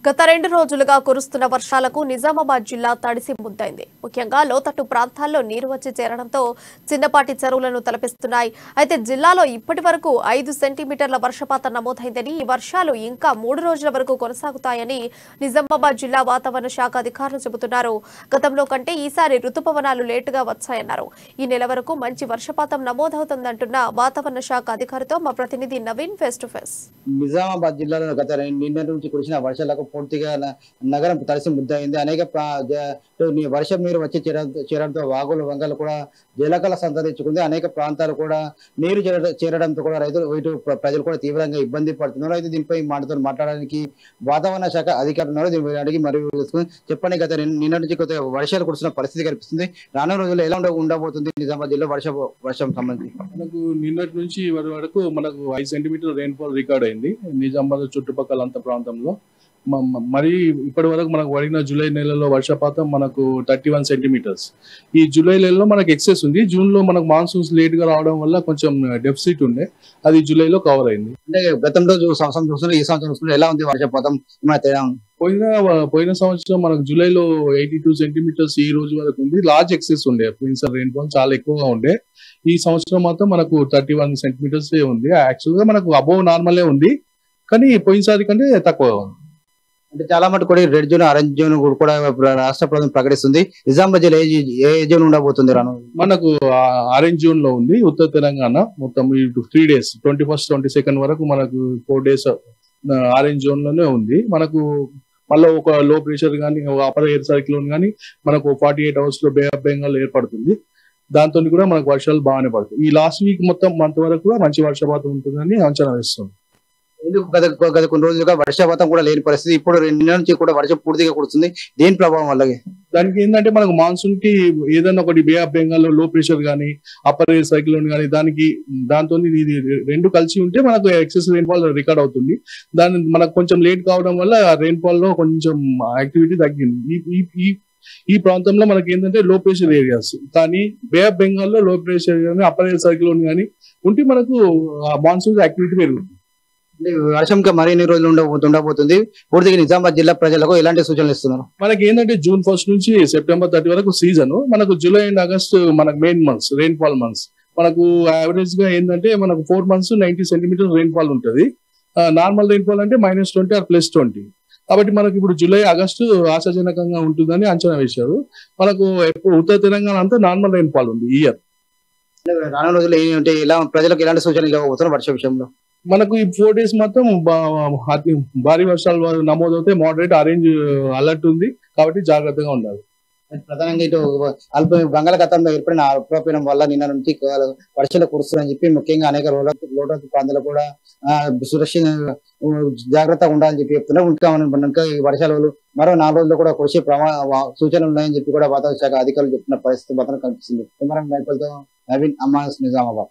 గత 2 రోజులుగా కురుస్తున్న వర్షాలకు నిజామాబాద్ జిల్లా తడిసి ముద్దైంది. ముఖ్యంగా లోతట్టు ప్రాంతాల్లో నీరు వచ్చి చేరడంతో చిన్నపాటి చెరువులను తలపిస్తున్నాయి. అయితే జిల్లాలో ఇప్పటివరకు 5 సెంటీమీటర్ల వర్షపాతం నమోదైందని, ఈ వర్షాలు ఇంకా 3 రోజుల వరకు కొనసాగుతాయని నిజామాబాద్ జిల్లా వాతావరణ శాఖ అధికారులు చెబుతున్నారు. గతంలో కంటే ఈసారి రుతుపవనాలు లేటుగా వచ్చాయన్నారు. ఈ నెల వరకు మంచి వర్షపాతం నమోదవుతుందంటున్న వాతావరణ శాఖ అధికారితో మా ప్రతినిధి Naveen face to face. Nizamabad జిల్లాలో గత నిన్నటి నుంచి కురిసిన వర్షాలకు పూర్తిగా నగరం తడిసి ముద్దయింది. అనేక వర్షం నీరు వచ్చి చేరడంతో వాగులు వంగలు కూడా జలకళ సంతరించుకుంది. అనేక ప్రాంతాలు కూడా నీరు చేరడంతో కూడా రైతులు ప్రజలు కూడా తీవ్రంగా ఇబ్బంది పడుతున్నారు. అయితే దీనిపై మాట్లాడడానికి వాతావరణ శాఖ అధికారులు ఉన్నారు. దీని అడిగి మరియు చెప్పండి, గత నిన్నటి నుంచి కొత్త వర్షాలు కురుస్తున్న పరిస్థితి కనిపిస్తుంది. రానున్న రోజుల్లో ఎలా ఉండబోతుంది నిజామాబాద్ జిల్లా వర్షం సంబంధించి? మనకు నిన్నటి నుంచి వరకు మనకు 5 సెంటీమీటర్ రెయిన్ఫాల్ రికార్డ్ అయింది నిజామాబాద్ చుట్టుపక్కల అంత ప్రాంతంలో. మరి ఇప్పటి వరకు మనకు పడిన జూలై నెలలో వర్షపాతం మనకు 31 సెంటీమీటర్స్. ఈ జూలై నెలలో మనకు ఎక్సెస్ ఉంది. జూన్ లో మనకు మాన్సూన్స్ లేట్ గా రావడం వల్ల కొంచెం డెఫిసిట్ ఉండే, అది జూలైలో కవర్ అయింది. అంటే గతంలో సంవత్సరం చూస్తున్నారు, ఈ సంవత్సరం చూస్తున్నారు, ఎలా ఉంది వర్షపాతం? పోయిన సంవత్సరం మనకు జూలైలో 82 సెంటీమీటర్స్ ఈ రోజు వరకు ఉంది. లార్జ్ ఎక్సెస్ ఉండే, పోయినసారి రెయిన్ఫాల్ చాలా ఎక్కువగా ఉండే. ఈ సంవత్సరం మాత్రం మనకు 31 సెంటీమీటర్స్ ఉంది. యాక్చువల్ గా మనకు అబోవ్ నార్మలే ఉంది, కానీ పోయినసారి కంటే తక్కువ ఉంది. అంటే చాలా మటుకు కూడా రెడ్ జోన్, ఆరెంజ్ జోన్ కూడా రాష్ట్ర ప్రభుత్వం ప్రకటిస్తుంది. నిజామాబాద్ జిల్లా ఏ జోన్ ఉండబోతుంది? మనకు ఆరెంజ్ జోన్ లో ఉంది ఉత్తర తెలంగాణ మొత్తం. 3 days 21st 22nd వరకు మనకు 4 days ఆరెంజ్ జోన్ లోనే ఉంది. మనకు మళ్ళీ ఒక లో ప్రెషర్ కానీ అప్పర్ ఎయిర్ సైక్లోన్ కానీ మనకు 48 hours లో బే ఆఫ్ బెంగాల్ ఏర్పడుతుంది. దాంతో కూడా మనకు వర్షాలు బాగానే పడుతుంది. ఈ లాస్ట్ వీక్ మొత్తం మంత్ వరకు కూడా మంచి వర్షపాతం ఉంటుందని అంచనా వేస్తుంది. ఎందుకు గత కొన్ని రోజులుగా వర్షపాతం కూడా లేని పరిస్థితి, ఇప్పుడు నిన్న నుంచి కూడా వర్షం పూర్తిగా కురుస్తుంది. దేని ప్రభావం వల్ల? దానికి ఏంటంటే మనకు మాన్సూన్ కి ఏదైనా ఒకటి బే ఆఫ్ బెంగాల్ లో ప్రెషర్ కానీ అప్పర్ ఎయిర్ సైక్లోన్ కానీ దాంతో ఇది రెండు కలిసి ఉంటే మనకు ఎక్సెస్ రెయిన్ఫాల్ రికార్డ్ అవుతుంది. దాని మనకు కొంచెం లేట్ కావడం వల్ల రెయిన్ఫాల్ లో కొంచెం యాక్టివిటీ తగ్గింది. ఈ ప్రాంతంలో మనకి ఏంటంటే లో ప్రెషర్ ఏరియాస్, కానీ బే ఆఫ్ బెంగాల్ లో లో ప్రెషర్ కానీ అప్పర్ ఎయిర్ సైక్లోన్ కానీ ఉంటే మనకు మాన్సూన్ యాక్టివిటీ పెరుగుతుంది. వర్షం మరిన్ని రోజులు ఉండబోతుంది. పూర్తిగా నిజామాబాద్ జిల్లా ప్రజలకు ఎలాంటి సూచనలు ఇస్తున్నారు? మనకి ఏంటంటే జూన్ 1st నుంచి సెప్టెంబర్ 30 వరకు సీజన్. మనకు జూలై అండ్ ఆగస్ట్ మనకు మెయిన్ మంత్స్, రెయిన్ఫాల్ మంత్స్. మనకు యావరేజ్ గా ఏంటంటే మనకు 4 months 90 సెంటీమీటర్ రెయిన్ఫాల్ ఉంటుంది. నార్మల్ రెయిన్ఫాల్ అంటే -20 or +20. కాబట్టి మనకి ఇప్పుడు జూలై ఆగస్టు ఆశాజనకంగా ఉంటుందని అంచనా వేశారు. మనకు ఉత్తర తెలంగాణ అంతా నార్మల్ రెయిన్ఫాల్ ఉంది ఈ ఇయర్. రానున్న రోజులు ఏంటంటే ప్రజలకు ఎలాంటి సూచనలు ఇవ్వబోతున్నారు వర్ష విషయంలో? మనకు ఈ 4 days మాత్రం భారీ వర్షాలు నమోదవుతాయి. మోడరేట్ ఆరెంజ్ అలర్ట్ ఉంది, కాబట్టి జాగ్రత్తగా ఉండాలి. ప్రధానంగా ఇటు బంగాళాఖాతంలో ఏర్పడిన అల్పపీడనం వల్ల నిన్న నుంచి వర్షాలు కురుస్తున్నాయని చెప్పి ముఖ్యంగా అనేక లోతట్టు ప్రాంతాలు కూడా సురక్షిత జాగ్రత్తగా ఉండాలని చెప్పి చెప్తున్నారు. ఇంకా ఈ వర్షాలు మరో 4 రోజుల్లో కూడా కురిసే సూచనలు ఉన్నాయని చెప్పి కూడా వాతావరణ శాఖ అధికారులు చెప్తున్న పరిస్థితి మాత్రం కనిపిస్తుంది. నవీన్, అమ్మాస్, నిజామాబాద్.